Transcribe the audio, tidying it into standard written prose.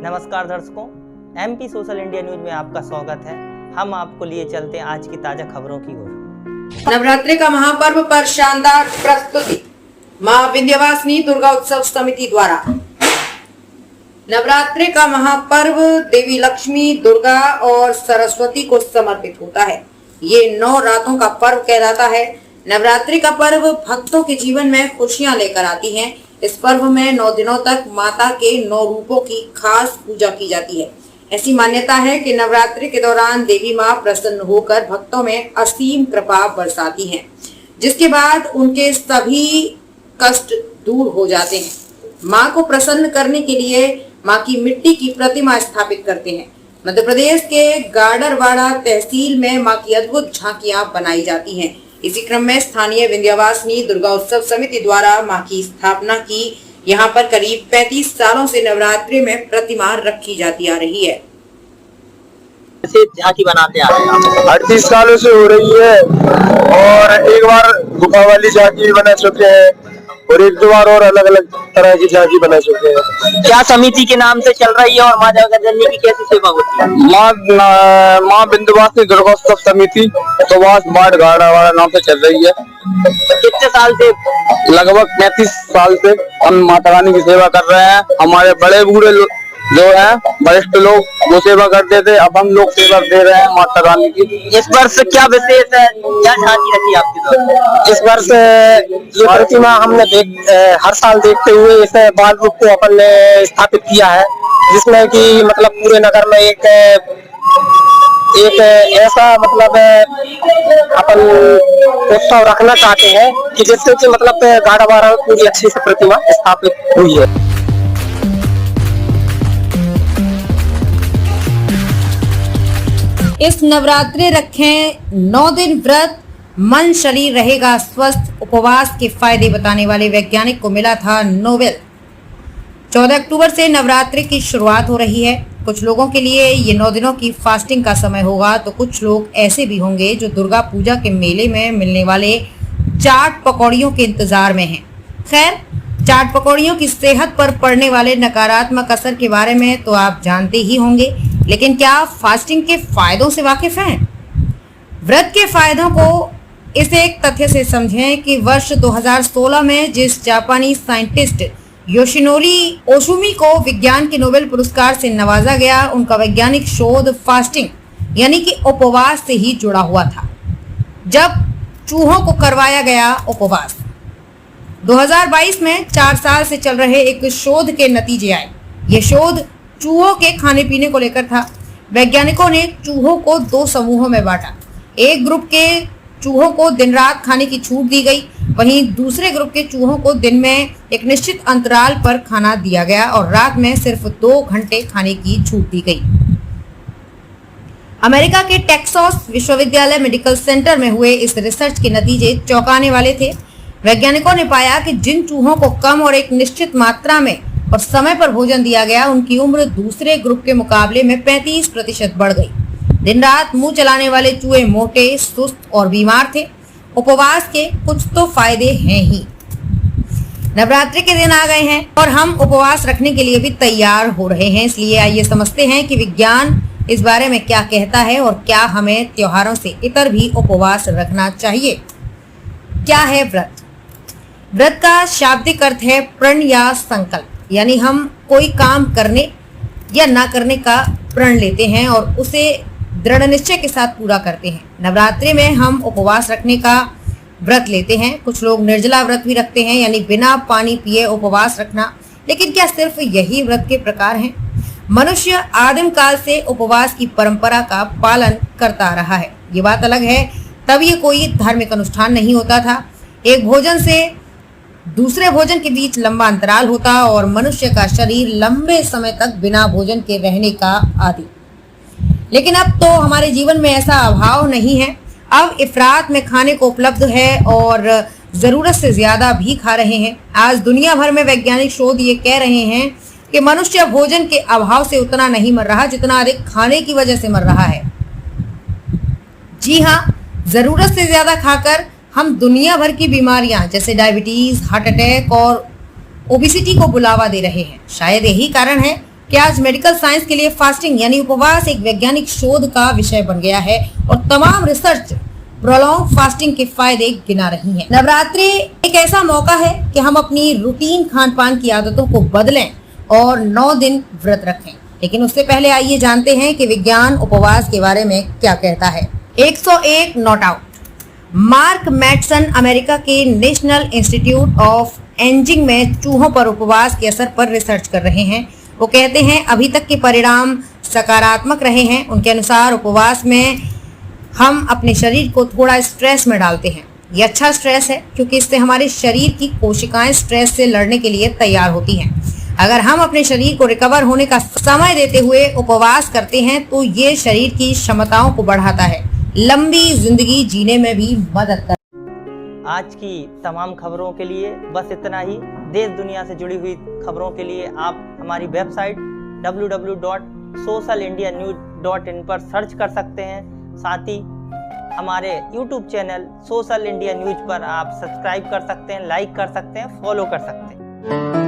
नमस्कार दर्शकों, MP social India news में आपका स्वागत है। हम आपको लिए चलते हैं आज की ताजा खबरों की ओर। नवरात्रि का महापर्व पर शानदार प्रस्तुति मां विंध्यवासिनी दुर्गा उत्सव समिति द्वारा। नवरात्रि का महापर्व देवी लक्ष्मी, दुर्गा और सरस्वती को समर्पित होता है। ये 9 रातों का पर्व कहलाता है। नवरात्रि का पर्व भक्तों के जीवन में खुशियां लेकर आती है। इस पर्व में 9 दिनों तक माता के 9 रूपों की खास पूजा की जाती है। ऐसी मान्यता है कि नवरात्रि के दौरान देवी मां प्रसन्न होकर भक्तों में असीम कृपा बरसाती हैं, जिसके बाद उनके सभी कष्ट दूर हो जाते हैं। मां को प्रसन्न करने के लिए मां की मिट्टी की प्रतिमा स्थापित करते हैं। मध्य प्रदेश के गाडरवाड़ा तहसील में मां की अद्भुत झांकियां बनाई जाती हैं। इसी क्रम में स्थानीय विंध्यवासिनी दुर्गा उत्सव समिति द्वारा मां की स्थापना की। यहाँ पर करीब 35 सालों से नवरात्रि में प्रतिमा रखी जाती आ रही है। ऐसे झांकी बनाते आ रहे हैं 38 सालों से हो रही है और एक बार गुफा वाली झांकी भी बना चुके हैं और एक दो बार और अलग अलग तरह की झांकी बना चुके हैं। क्या समिति के नाम से चल रही है और माँ जगदम्बे की कैसी सेवा होती है? माँ विंध्यवासिनी दुर्गा उत्सव समिति सुभाष बाट गाड़ावाड़ा नाम से चल रही है। कितने साल से? लगभग 35 साल से हम माता रानी की सेवा कर रहे हैं। हमारे बड़े बूढ़े जो है वरिष्ठ लोग वो सेवा करते थे, अब हम लोग सेवा दे रहे हैं माता रानी की। इस वर्ष क्या विशेष है, क्या झांकी रखी आपकी तरफ? इस वर्ष ये प्रतिमा हमने हर साल देखते हुए इस बाल रूप को अपन ने स्थापित किया है, जिसमें कि मतलब पूरे नगर में एक ऐसा मतलब अपन उत्सव रखना चाहते हैं कि जिससे कि मतलब गाड़ावाड़ा में पूरी अच्छी से प्रतिमा स्थापित हुई है। इस नवरात्रि रखें 9 दिन व्रत, मन शरीर रहेगा स्वस्थ। उपवास के फायदे बताने वाले वैज्ञानिक को मिला था नोबेल। 14 अक्टूबर से नवरात्रि की शुरुआत हो रही है। कुछ लोगों के लिए ये 9 दिनों की फास्टिंग का समय होगा, तो कुछ लोग ऐसे भी होंगे जो दुर्गा पूजा के मेले में मिलने वाले चाट पकौड़ियों के इंतजार में हैं। खैर, चाट पकौड़ियों की सेहत पर पड़ने वाले नकारात्मक असर के बारे में तो आप जानते ही होंगे, लेकिन क्या आप फास्टिंग के फायदों से वाकिफ हैं? व्रत के फायदों को इस एक तथ्य से समझें कि वर्ष 2016 में जिस जापानी साइंटिस्ट योशिनोरी ओशुमी को विज्ञान के नोबेल पुरस्कार से नवाजा गया, उनका वैज्ञानिक शोध फास्टिंग यानी कि उपवास से ही जुड़ा हुआ था। जब चूहों को करवाया गया उपवास 2022 में 4 साल से चल रहे एक शोध के नतीजे आए। यह शोध चूहों के खाने पीने को लेकर था। वैज्ञानिकों ने चूहों को 2 समूहों में बांटा। एक ग्रुप के चूहों को दिन रात खाने की छूट दी गई, वहीं दूसरे ग्रुप के चूहों को दिन में एक निश्चित अंतराल पर खाना दिया गया और रात में सिर्फ 2 घंटे खाने की छूट दी गई। अमेरिका के टेक्सास विश्वविद्यालय मेडिकल सेंटर में हुए इस रिसर्च के नतीजे चौंकाने वाले थे। वैज्ञानिकों ने पाया कि जिन चूहों को कम और एक निश्चित मात्रा में और समय पर भोजन दिया गया, उनकी उम्र दूसरे ग्रुप के मुकाबले में 35% बढ़ गई। दिन रात मुंह चलाने वाले चूहे मोटे, सुस्त और बीमार थे। उपवास के कुछ तो फायदे हैं ही। नवरात्रि के दिन आ गए हैं और हम उपवास रखने के लिए भी तैयार हो रहे हैं। इसलिए आइए समझते हैं कि विज्ञान इस बारे में क्या कहता है और क्या हमें त्योहारों से इतर भी उपवास रखना चाहिए। क्या है व्रत? व्रत का शाब्दिक अर्थ है प्रण या संकल्प, यानी हम कोई काम करने या ना करने का प्रण लेते हैं और उसे दृढ़ निश्चय के साथ पूरा करते हैं। नवरात्रि में हम उपवास रखने का व्रत लेते हैं। कुछ लोग निर्जला व्रत भी रखते हैं, यानी बिना पानी पिए उपवास रखना। लेकिन क्या सिर्फ यही व्रत के प्रकार हैं? मनुष्य आदिम काल से उपवास की परंपरा का पालन करता रहा है। ये बात अलग है, तब ये कोई धार्मिक अनुष्ठान नहीं होता था। एक भोजन से दूसरे भोजन के बीच लंबा अंतराल होता और मनुष्य का शरीर लंबे समय तक बिना भोजन के रहने का आदी। लेकिन अब तो हमारे जीवन में ऐसा अभाव नहीं है। अब इफरात में खाने को उपलब्ध है और जरूरत से ज्यादा भी खा रहे हैं। आज दुनिया भर में वैज्ञानिक शोध ये कह रहे हैं कि मनुष्य भोजन के अभाव से उतना नहीं मर रहा जितना अधिक खाने की वजह से मर रहा है। जी हाँ, जरूरत से ज्यादा खाकर हम दुनिया भर की बीमारियां जैसे डायबिटीज, हार्ट अटैक और ओबेसिटी को बुलावा दे रहे हैं। शायद यही कारण है कि आज मेडिकल साइंस के लिए फास्टिंग यानी उपवास एक वैज्ञानिक शोध का विषय बन गया है और तमाम रिसर्च प्रोलॉन्ग फास्टिंग के फायदे गिना रही है। नवरात्रि एक ऐसा मौका है कि हम अपनी रूटीन खान पान की आदतों को बदलें और 9 दिन व्रत रखें। लेकिन उससे पहले आइए जानते हैं कि विज्ञान उपवास के बारे में क्या कहता है। 101 not out. Mark Mattson America के नेशनल इंस्टीट्यूट ऑफ एजिंग में चूहों पर उपवास के असर पर रिसर्च कर रहे हैं। वो कहते हैं अभी तक के परिणाम सकारात्मक रहे हैं। उनके अनुसार उपवास में हम अपने शरीर को थोड़ा स्ट्रेस में डालते हैं। ये अच्छा स्ट्रेस है क्योंकि इससे हमारे शरीर की कोशिकाएं स्ट्रेस से लड़ने के लिए तैयार होती हैं। अगर हम अपने शरीर को रिकवर होने का समय देते हुए उपवास करते हैं तो ये शरीर की क्षमताओं को बढ़ाता है, लंबी जिंदगी जीने में भी मदद करता है। आज की तमाम खबरों के लिए बस इतना ही। देश दुनिया से जुड़ी हुई खबरों के लिए आप हमारी वेबसाइट www.socialindianews.in पर सर्च कर सकते हैं। साथ ही हमारे YouTube channel social India news पर आप सब्सक्राइब कर सकते हैं, लाइक कर सकते हैं, फॉलो कर सकते हैं।